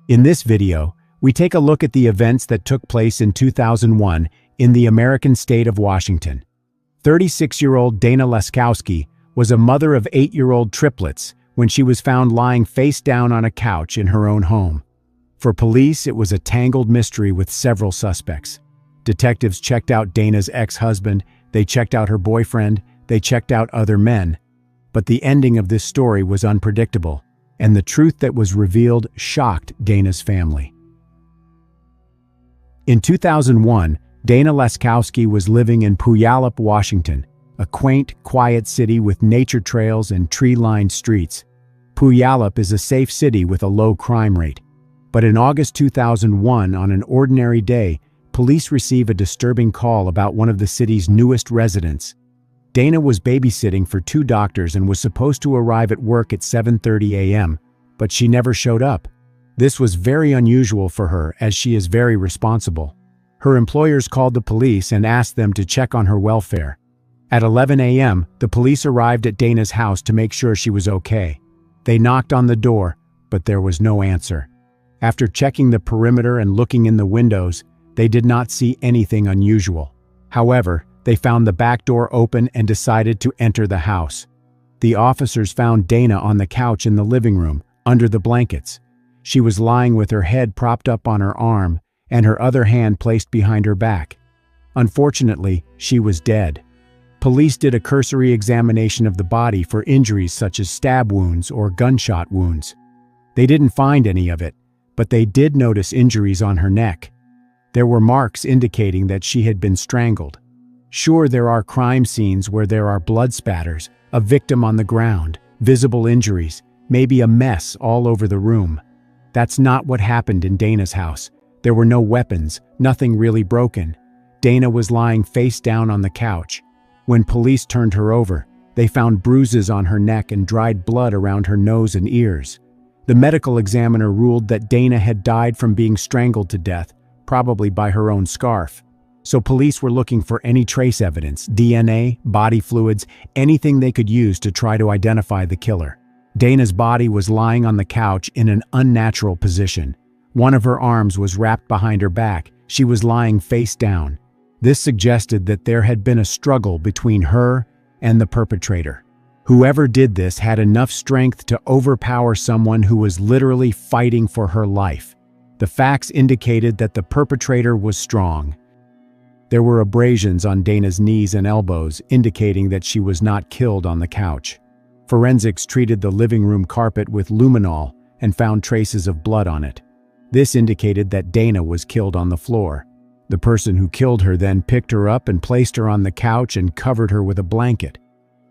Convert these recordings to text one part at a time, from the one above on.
In this video, we take a look at the events that took place in 2001 in the American state of Washington. 36-year-old Dana Laskowski was a mother of 8-year-old triplets when she was found lying face down on a couch in her own home. For police, it was a tangled mystery with several suspects. Detectives checked out Dana's ex-husband, they checked out her boyfriend, they checked out other men. But the ending of this story was unpredictable, and the truth that was revealed shocked Dana's family. In 2001, Dana Laskowski was living in Puyallup, Washington, a quaint, quiet city with nature trails and tree-lined streets. Puyallup is a safe city with a low crime rate. But in August 2001, on an ordinary day, police receive a disturbing call about one of the city's newest residents. Dana was babysitting for 2 doctors and was supposed to arrive at work at 7:30 a.m., but she never showed up. This was very unusual for her, as she is very responsible. Her employers called the police and asked them to check on her welfare. At 11 a.m., the police arrived at Dana's house to make sure she was okay. They knocked on the door, but there was no answer. After checking the perimeter and looking in the windows, they did not see anything unusual. However, they found the back door open and decided to enter the house. The officers found Dana on the couch in the living room, under the blankets. She was lying with her head propped up on her arm and her other hand placed behind her back. Unfortunately, she was dead. Police did a cursory examination of the body for injuries such as stab wounds or gunshot wounds. They didn't find any of it, but they did notice injuries on her neck. There were marks indicating that she had been strangled. Sure, there are crime scenes where there are blood spatters, a victim on the ground, visible injuries, maybe a mess all over the room. That's not what happened in Dana's house. There were no weapons, nothing really broken. Dana was lying face down on the couch. When police turned her over, they found bruises on her neck and dried blood around her nose and ears. The medical examiner ruled that Dana had died from being strangled to death, probably by her own scarf. So police were looking for any trace evidence, DNA, body fluids, anything they could use to try to identify the killer. Dana's body was lying on the couch in an unnatural position. One of her arms was wrapped behind her back. She was lying face down. This suggested that there had been a struggle between her and the perpetrator. Whoever did this had enough strength to overpower someone who was literally fighting for her life. The facts indicated that the perpetrator was strong. There were abrasions on Dana's knees and elbows, indicating that she was not killed on the couch. Forensics treated the living room carpet with luminol and found traces of blood on it. This indicated that Dana was killed on the floor. The person who killed her then picked her up and placed her on the couch and covered her with a blanket.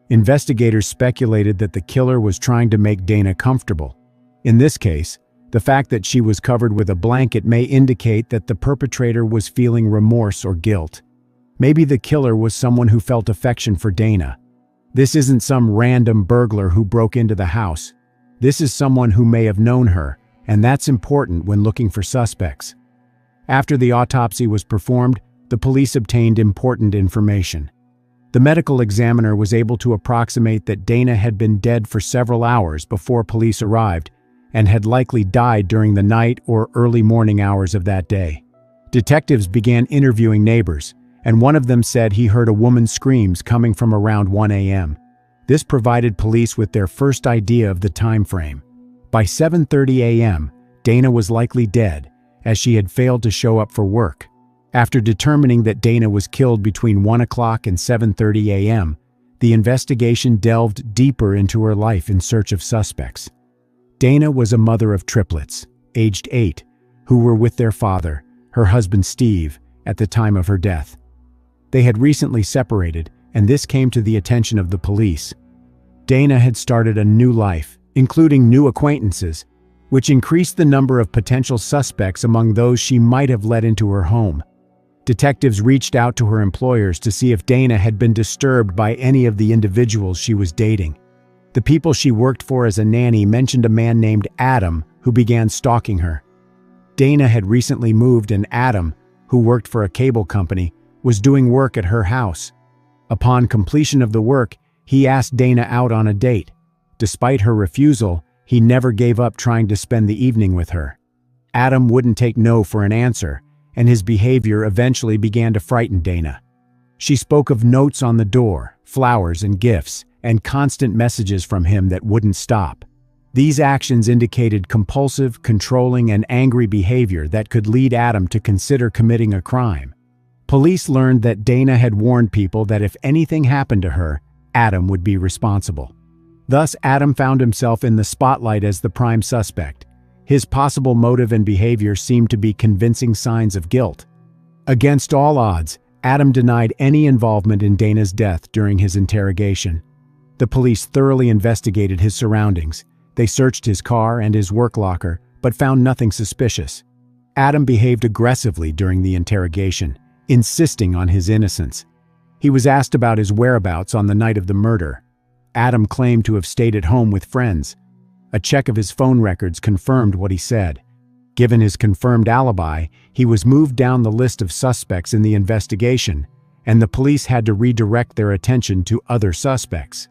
Investigators speculated that the killer was trying to make Dana comfortable. In this case, the fact that she was covered with a blanket may indicate that the perpetrator was feeling remorse or guilt. Maybe the killer was someone who felt affection for Dana. This isn't some random burglar who broke into the house. This is someone who may have known her, and that's important when looking for suspects. After the autopsy was performed, the police obtained important information. The medical examiner was able to approximate that Dana had been dead for several hours before police arrived and had likely died during the night or early morning hours of that day. Detectives began interviewing neighbors, and one of them said he heard a woman's screams coming from around 1 a.m. This provided police with their first idea of the time frame. By 7:30 a.m., Dana was likely dead, as she had failed to show up for work. After determining that Dana was killed between 1 o'clock and 7:30 a.m., the investigation delved deeper into her life in search of suspects. Dana was a mother of triplets, aged 8, who were with their father, her husband Steve, at the time of her death. They had recently separated, and this came to the attention of the police. Dana had started a new life, including new acquaintances, which increased the number of potential suspects among those she might have let into her home. Detectives reached out to her employers to see if Dana had been disturbed by any of the individuals she was dating. The people she worked for as a nanny mentioned a man named Adam who began stalking her. Dana had recently moved, and Adam, who worked for a cable company, was doing work at her house. Upon completion of the work, he asked Dana out on a date. Despite her refusal, he never gave up trying to spend the evening with her. Adam wouldn't take no for an answer, and his behavior eventually began to frighten Dana. She spoke of notes on the door, flowers and gifts, and constant messages from him that wouldn't stop. These actions indicated compulsive, controlling, and angry behavior that could lead Adam to consider committing a crime. Police learned that Dana had warned people that if anything happened to her, Adam would be responsible. Thus, Adam found himself in the spotlight as the prime suspect. His possible motive and behavior seemed to be convincing signs of guilt. Against all odds, Adam denied any involvement in Dana's death during his interrogation. The police thoroughly investigated his surroundings. They searched his car and his work locker, but found nothing suspicious. Adam behaved aggressively during the interrogation, insisting on his innocence. He was asked about his whereabouts on the night of the murder. Adam claimed to have stayed at home with friends. A check of his phone records confirmed what he said. Given his confirmed alibi, he was moved down the list of suspects in the investigation, and the police had to redirect their attention to other suspects.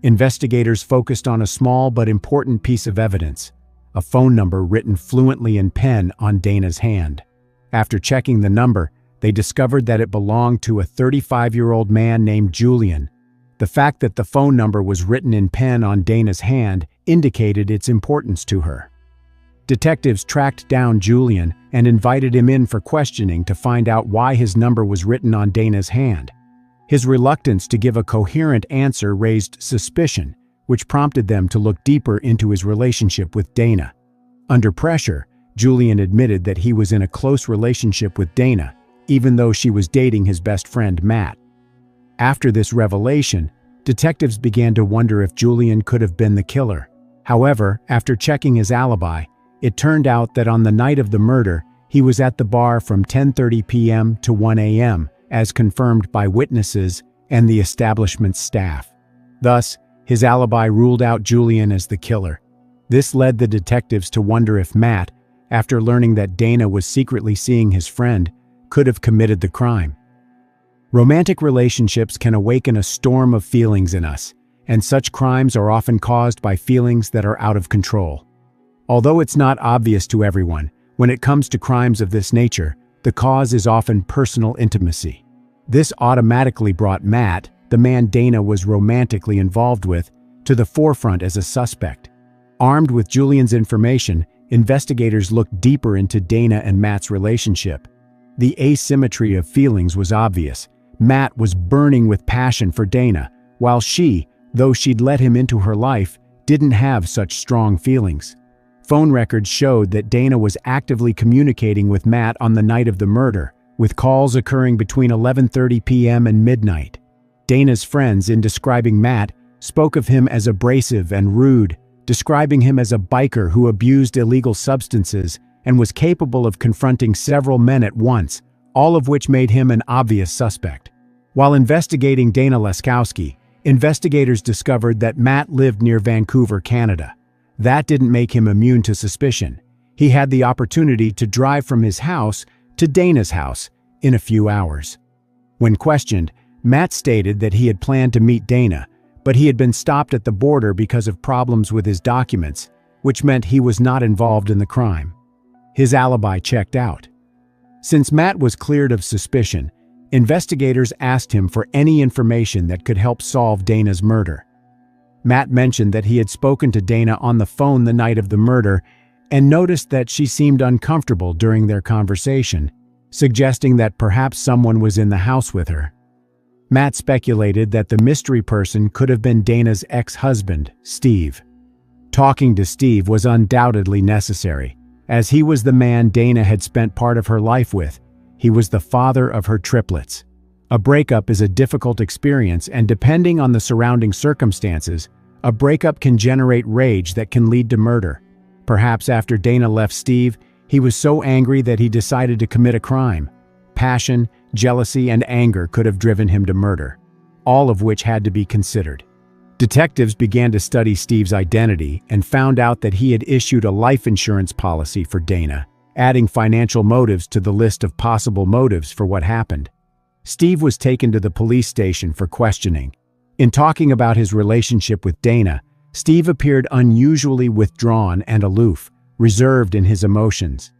Investigators focused on a small but important piece of evidence, a phone number written fluently in pen on Dana's hand. After checking the number, they discovered that it belonged to a 35-year-old man named Julian. The fact that the phone number was written in pen on Dana's hand indicated its importance to her. Detectives tracked down Julian and invited him in for questioning to find out why his number was written on Dana's hand. His reluctance to give a coherent answer raised suspicion, which prompted them to look deeper into his relationship with Dana. Under pressure, Julian admitted that he was in a close relationship with Dana, even though she was dating his best friend Matt. After this revelation, detectives began to wonder if Julian could have been the killer. However, after checking his alibi, it turned out that on the night of the murder, he was at the bar from 10:30 p.m. to 1 a.m., as confirmed by witnesses and the establishment's staff. Thus, his alibi ruled out Julian as the killer. This led the detectives to wonder if Matt, after learning that Dana was secretly seeing his friend, could have committed the crime. Romantic relationships can awaken a storm of feelings in us, and such crimes are often caused by feelings that are out of control. Although it's not obvious to everyone, when it comes to crimes of this nature, the cause is often personal intimacy. This automatically brought Matt, the man Dana was romantically involved with, to the forefront as a suspect. Armed with Julian's information, investigators looked deeper into Dana and Matt's relationship. The asymmetry of feelings was obvious. Matt was burning with passion for Dana, while she, though she'd let him into her life, didn't have such strong feelings. Phone records showed that Dana was actively communicating with Matt on the night of the murder, with calls occurring between 11:30 p.m. and midnight. Dana's friends, in describing Matt, spoke of him as abrasive and rude, describing him as a biker who abused illegal substances and was capable of confronting several men at once, all of which made him an obvious suspect. While investigating Dana Laskowski, investigators discovered that Matt lived near Vancouver, Canada. That didn't make him immune to suspicion. He had the opportunity to drive from his house to Dana's house in a few hours. When questioned, Matt stated that he had planned to meet Dana, but he had been stopped at the border because of problems with his documents, which meant he was not involved in the crime. His alibi checked out. Since Matt was cleared of suspicion, investigators asked him for any information that could help solve Dana's murder. Matt mentioned that he had spoken to Dana on the phone the night of the murder and noticed that she seemed uncomfortable during their conversation, suggesting that perhaps someone was in the house with her. Matt speculated that the mystery person could have been Dana's ex-husband, Steve. Talking to Steve was undoubtedly necessary, as he was the man Dana had spent part of her life with. He was the father of her triplets. A breakup is a difficult experience, and depending on the surrounding circumstances, a breakup can generate rage that can lead to murder. Perhaps after Dana left Steve, he was so angry that he decided to commit a crime. Passion, jealousy, and anger could have driven him to murder, all of which had to be considered. Detectives began to study Steve's identity and found out that he had issued a life insurance policy for Dana, adding financial motives to the list of possible motives for what happened. Steve was taken to the police station for questioning. In talking about his relationship with Dana, Steve appeared unusually withdrawn and aloof, reserved in his emotions.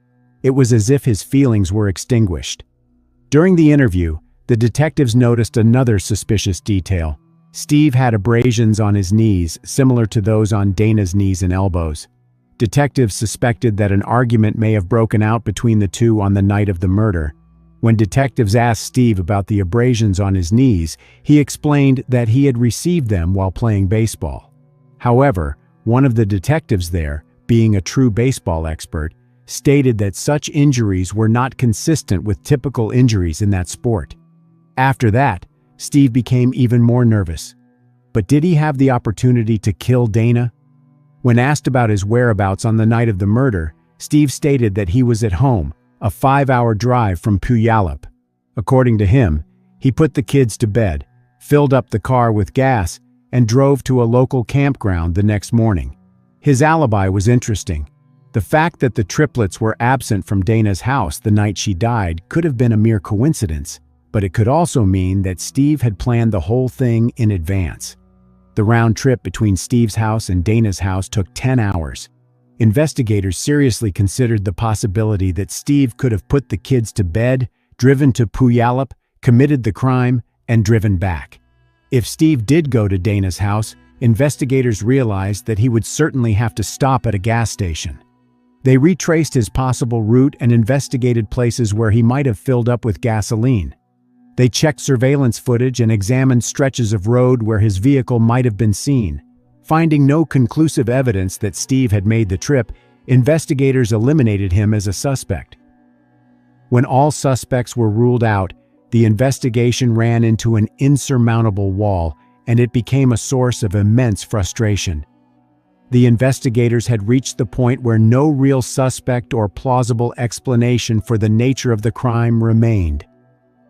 It was as if his feelings were extinguished. During the interview, the detectives noticed another suspicious detail. Steve had abrasions on his knees, similar to those on Dana's knees and elbows. Detectives suspected that an argument may have broken out between the two on the night of the murder. When detectives asked Steve about the abrasions on his knees, he explained that he had received them while playing baseball. However, one of the detectives there, being a true baseball expert, stated that such injuries were not consistent with typical injuries in that sport. After that, Steve became even more nervous. But did he have the opportunity to kill Dana? When asked about his whereabouts on the night of the murder, Steve stated that he was at home, a 5-hour drive from Puyallup. According to him, he put the kids to bed, filled up the car with gas, and drove to a local campground the next morning. His alibi was interesting. The fact that the triplets were absent from Dana's house the night she died could have been a mere coincidence, but it could also mean that Steve had planned the whole thing in advance. The round trip between Steve's house and Dana's house took 10 hours. Investigators seriously considered the possibility that Steve could have put the kids to bed, driven to Puyallup, committed the crime, and driven back. If Steve did go to Dana's house, investigators realized that he would certainly have to stop at a gas station. They retraced his possible route and investigated places where he might have filled up with gasoline. They checked surveillance footage and examined stretches of road where his vehicle might have been seen. Finding no conclusive evidence that Steve had made the trip, investigators eliminated him as a suspect. When all suspects were ruled out, the investigation ran into an insurmountable wall, and it became a source of immense frustration. The investigators had reached the point where no real suspect or plausible explanation for the nature of the crime remained.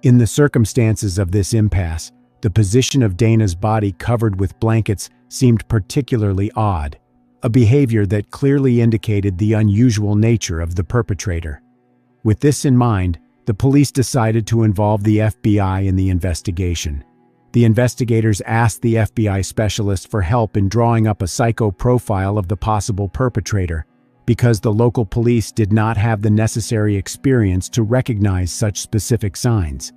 In the circumstances of this impasse, the position of Dana's body covered with blankets seemed particularly odd, a behavior that clearly indicated the unusual nature of the perpetrator. With this in mind, the police decided to involve the FBI in the investigation. The investigators asked the FBI specialist for help in drawing up a psycho profile of the possible perpetrator, because the local police did not have the necessary experience to recognize such specific signs.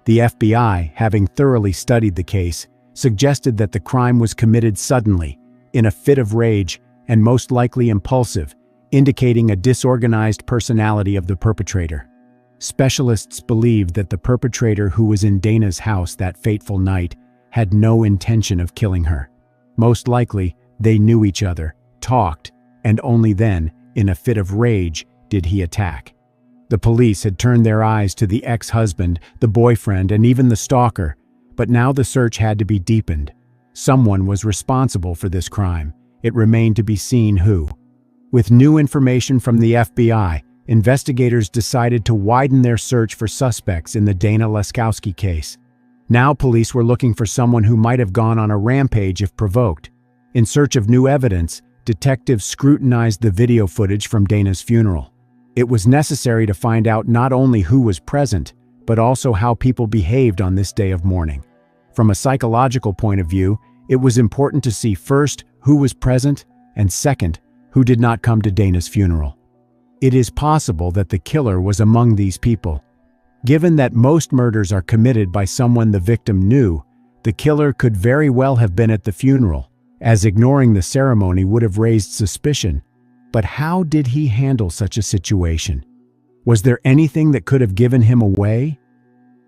The FBI, having thoroughly studied the case, suggested that the crime was committed suddenly, in a fit of rage, and most likely impulsive, indicating a disorganized personality of the perpetrator. Specialists believed that the perpetrator who was in Dana's house that fateful night had no intention of killing her. Most likely, they knew each other, talked, and only then, in a fit of rage, did he attack. The police had turned their eyes to the ex-husband, the boyfriend, and even the stalker, but now the search had to be deepened. Someone was responsible for this crime. It remained to be seen who. With new information from the FBI, investigators decided to widen their search for suspects in the Dana Laskowski case. Now police were looking for someone who might have gone on a rampage if provoked. In search of new evidence, detectives scrutinized the video footage from Dana's funeral. It was necessary to find out not only who was present, but also how people behaved on this day of mourning. From a psychological point of view, it was important to see first who was present, and second, who did not come to Dana's funeral. It is possible that the killer was among these people. Given that most murders are committed by someone the victim knew, the killer could very well have been at the funeral, as ignoring the ceremony would have raised suspicion. But how did he handle such a situation? Was there anything that could have given him away?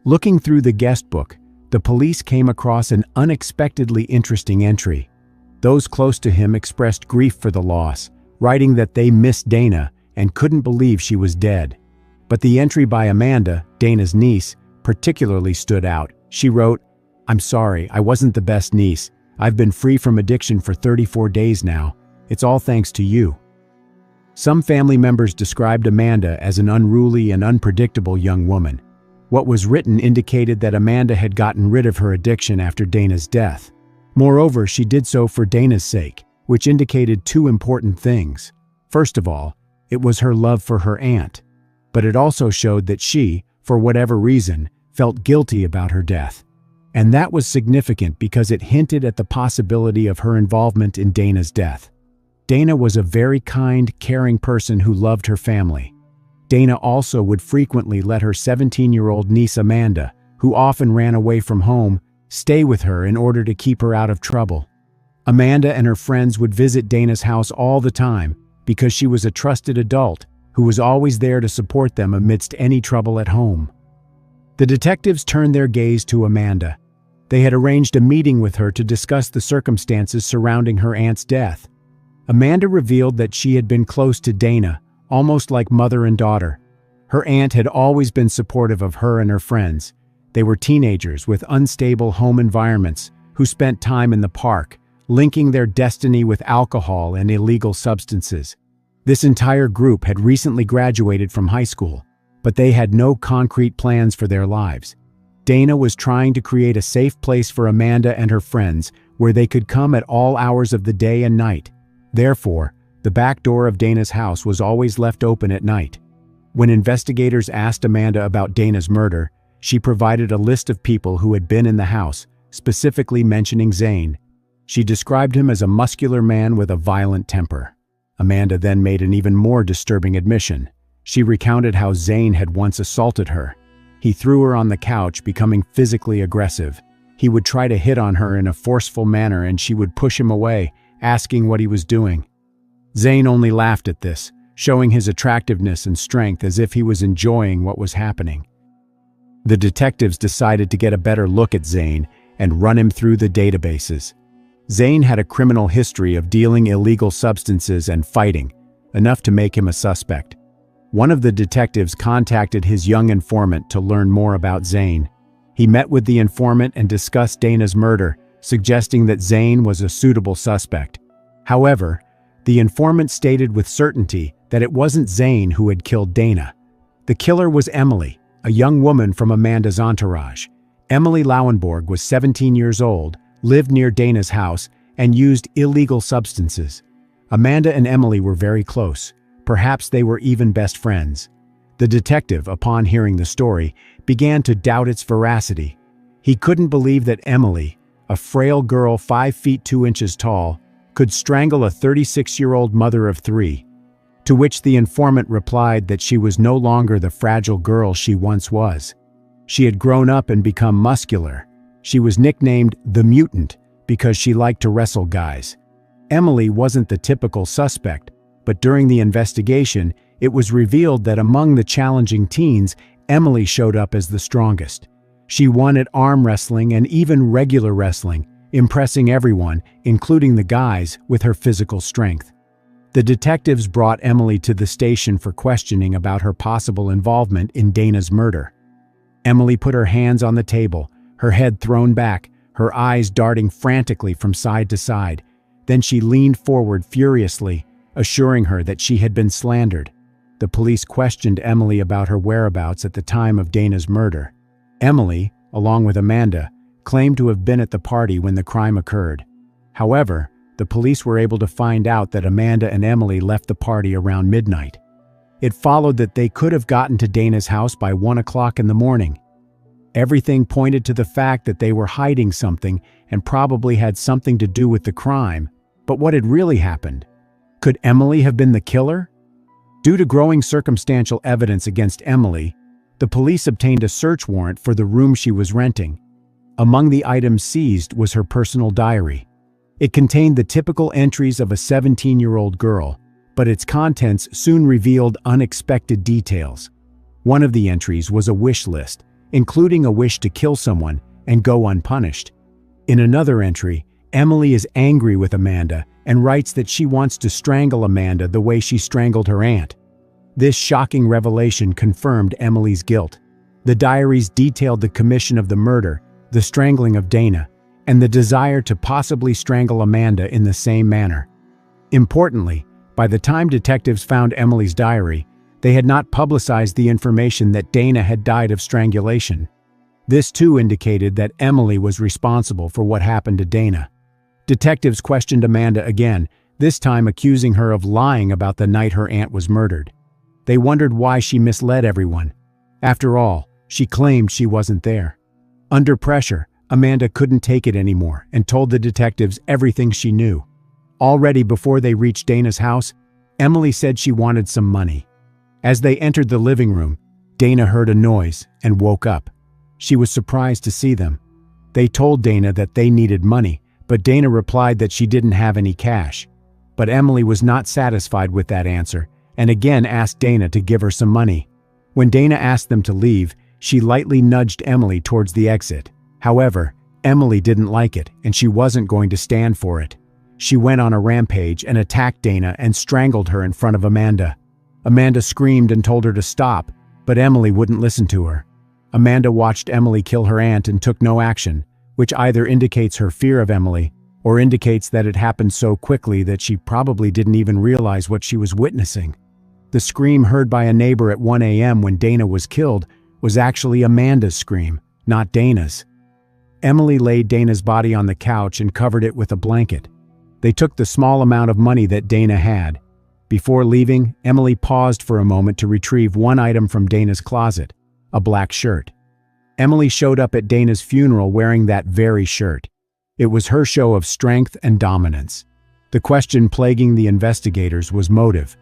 Looking through the guest book, the police came across an unexpectedly interesting entry. Those close to him expressed grief for the loss, writing that they missed Dana and couldn't believe she was dead. But the entry by Amanda, Dana's niece, particularly stood out. She wrote, "I'm sorry, I wasn't the best niece. I've been free from addiction for 34 days now. It's all thanks to you." Some family members described Amanda as an unruly and unpredictable young woman. What was written indicated that Amanda had gotten rid of her addiction after Dana's death. Moreover, she did so for Dana's sake, which indicated two important things. First of all, it was her love for her aunt, but it also showed that she, for whatever reason, felt guilty about her death. And that was significant because it hinted at the possibility of her involvement in Dana's death. Dana was a very kind, caring person who loved her family. Dana also would frequently let her 17-year-old niece Amanda, who often ran away from home, stay with her in order to keep her out of trouble. Amanda and her friends would visit Dana's house all the time because she was a trusted adult who was always there to support them amidst any trouble at home. The detectives turned their gaze to Amanda. They had arranged a meeting with her to discuss the circumstances surrounding her aunt's death. Amanda revealed that she had been close to Dana, almost like mother and daughter. Her aunt had always been supportive of her and her friends. They were teenagers with unstable home environments who spent time in the park, linking their destiny with alcohol and illegal substances. This entire group had recently graduated from high school, but they had no concrete plans for their lives. Dana was trying to create a safe place for Amanda and her friends where they could come at all hours of the day and night. Therefore, the back door of Dana's house was always left open at night. When investigators asked Amanda about Dana's murder, she provided a list of people who had been in the house, specifically mentioning Zane. She described him as a muscular man with a violent temper. Amanda then made an even more disturbing admission. She recounted how Zane had once assaulted her. He threw her on the couch, becoming physically aggressive. He would try to hit on her in a forceful manner and she would push him away, asking what he was doing. Zane only laughed at this, showing his attractiveness and strength as if he was enjoying what was happening. The detectives decided to get a better look at Zane and run him through the databases. Zane had a criminal history of dealing illegal substances and fighting, enough to make him a suspect. One of the detectives contacted his young informant to learn more about Zane. He met with the informant and discussed Dana's murder, suggesting that Zane was a suitable suspect. However, the informant stated with certainty that it wasn't Zane who had killed Dana. The killer was Emily, a young woman from Amanda's entourage. Emily Lauenborg was 17 years old, lived near Dana's house, and used illegal substances. Amanda and Emily were very close. Perhaps they were even best friends. The detective, upon hearing the story, began to doubt its veracity. He couldn't believe that Emily, a frail girl 5 feet 2 inches tall, could strangle a 36-year-old mother of 3. To which the informant replied that she was no longer the fragile girl she once was. She had grown up and become muscular. She was nicknamed the Mutant because she liked to wrestle guys. Emily wasn't the typical suspect, but during the investigation, it was revealed that among the challenging teens, Emily showed up as the strongest. She won at arm wrestling and even regular wrestling, impressing everyone, including the guys, with her physical strength. The detectives brought Emily to the station for questioning about her possible involvement in Dana's murder. Emily put her hands on the table, her head thrown back, her eyes darting frantically from side to side. Then she leaned forward furiously, assuring her that she had been slandered. The police questioned Emily about her whereabouts at the time of Dana's murder. Emily, along with Amanda, claimed to have been at the party when the crime occurred. However, the police were able to find out that Amanda and Emily left the party around midnight. It followed that they could have gotten to Dana's house by 1 o'clock in the morning. Everything pointed to the fact that they were hiding something and probably had something to do with the crime. But what had really happened? Could Emily have been the killer? Due to growing circumstantial evidence against Emily, the police obtained a search warrant for the room she was renting. Among the items seized was her personal diary. It contained the typical entries of a 17-year-old girl, but its contents soon revealed unexpected details. One of the entries was a wish list, including a wish to kill someone and go unpunished. In another entry, Emily is angry with Amanda and writes that she wants to strangle Amanda the way she strangled her aunt. This shocking revelation confirmed Emily's guilt. The diaries detailed the commission of the murder, the strangling of Dana, and the desire to possibly strangle Amanda in the same manner. Importantly, by the time detectives found Emily's diary, they had not publicized the information that Dana had died of strangulation. This too indicated that Emily was responsible for what happened to Dana. Detectives questioned Amanda again, this time accusing her of lying about the night her aunt was murdered. They wondered why she misled everyone. After all, she claimed she wasn't there. Under pressure, Amanda couldn't take it anymore and told the detectives everything she knew. Already before they reached Dana's house, Emily said she wanted some money. As they entered the living room, Dana heard a noise and woke up. She was surprised to see them. They told Dana that they needed money, but Dana replied that she didn't have any cash. But Emily was not satisfied with that answer and again asked Dana to give her some money. When Dana asked them to leave, she lightly nudged Emily towards the exit. However, Emily didn't like it and she wasn't going to stand for it. She went on a rampage and attacked Dana and strangled her in front of Amanda. Amanda screamed and told her to stop, but Emily wouldn't listen to her. Amanda watched Emily kill her aunt and took no action, which either indicates her fear of Emily or indicates that it happened so quickly that she probably didn't even realize what she was witnessing. The scream heard by a neighbor at 1 a.m. when Dana was killed was actually Amanda's scream, not Dana's. Emily laid Dana's body on the couch and covered it with a blanket. They took the small amount of money that Dana had. Before leaving, Emily paused for a moment to retrieve one item from Dana's closet, a black shirt. Emily showed up at Dana's funeral wearing that very shirt. It was her show of strength and dominance. The question plaguing the investigators was motive.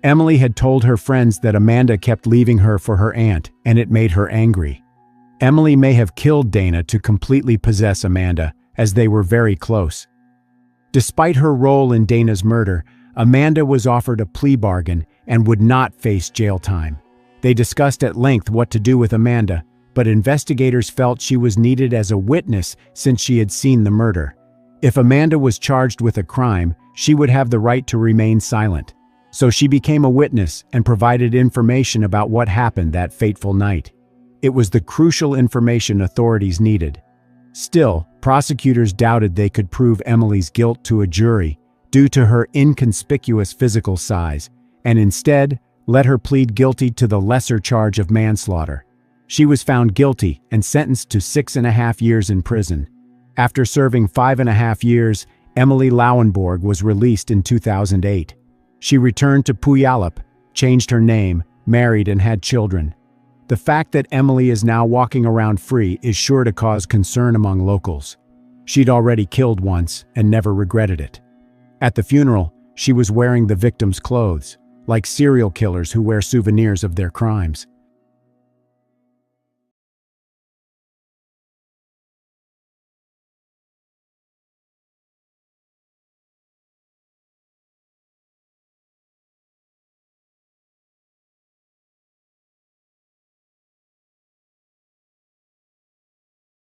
Emily had told her friends that Amanda kept leaving her for her aunt, and it made her angry. Emily may have killed Dana to completely possess Amanda, as they were very close. Despite her role in Dana's murder, Amanda was offered a plea bargain and would not face jail time. They discussed at length what to do with Amanda, but investigators felt she was needed as a witness since she had seen the murder. If Amanda was charged with a crime, she would have the right to remain silent. So she became a witness and provided information about what happened that fateful night. It was the crucial information authorities needed. Still, prosecutors doubted they could prove Emily's guilt to a jury due to her inconspicuous physical size, and instead let her plead guilty to the lesser charge of manslaughter. She was found guilty and sentenced to 6.5 years in prison. After serving 5.5 years, Emily Lauenborg was released in 2008. She returned to Puyallup, changed her name, married and had children. The fact that Emily is now walking around free is sure to cause concern among locals. She'd already killed once and never regretted it. At the funeral, she was wearing the victim's clothes, like serial killers who wear souvenirs of their crimes.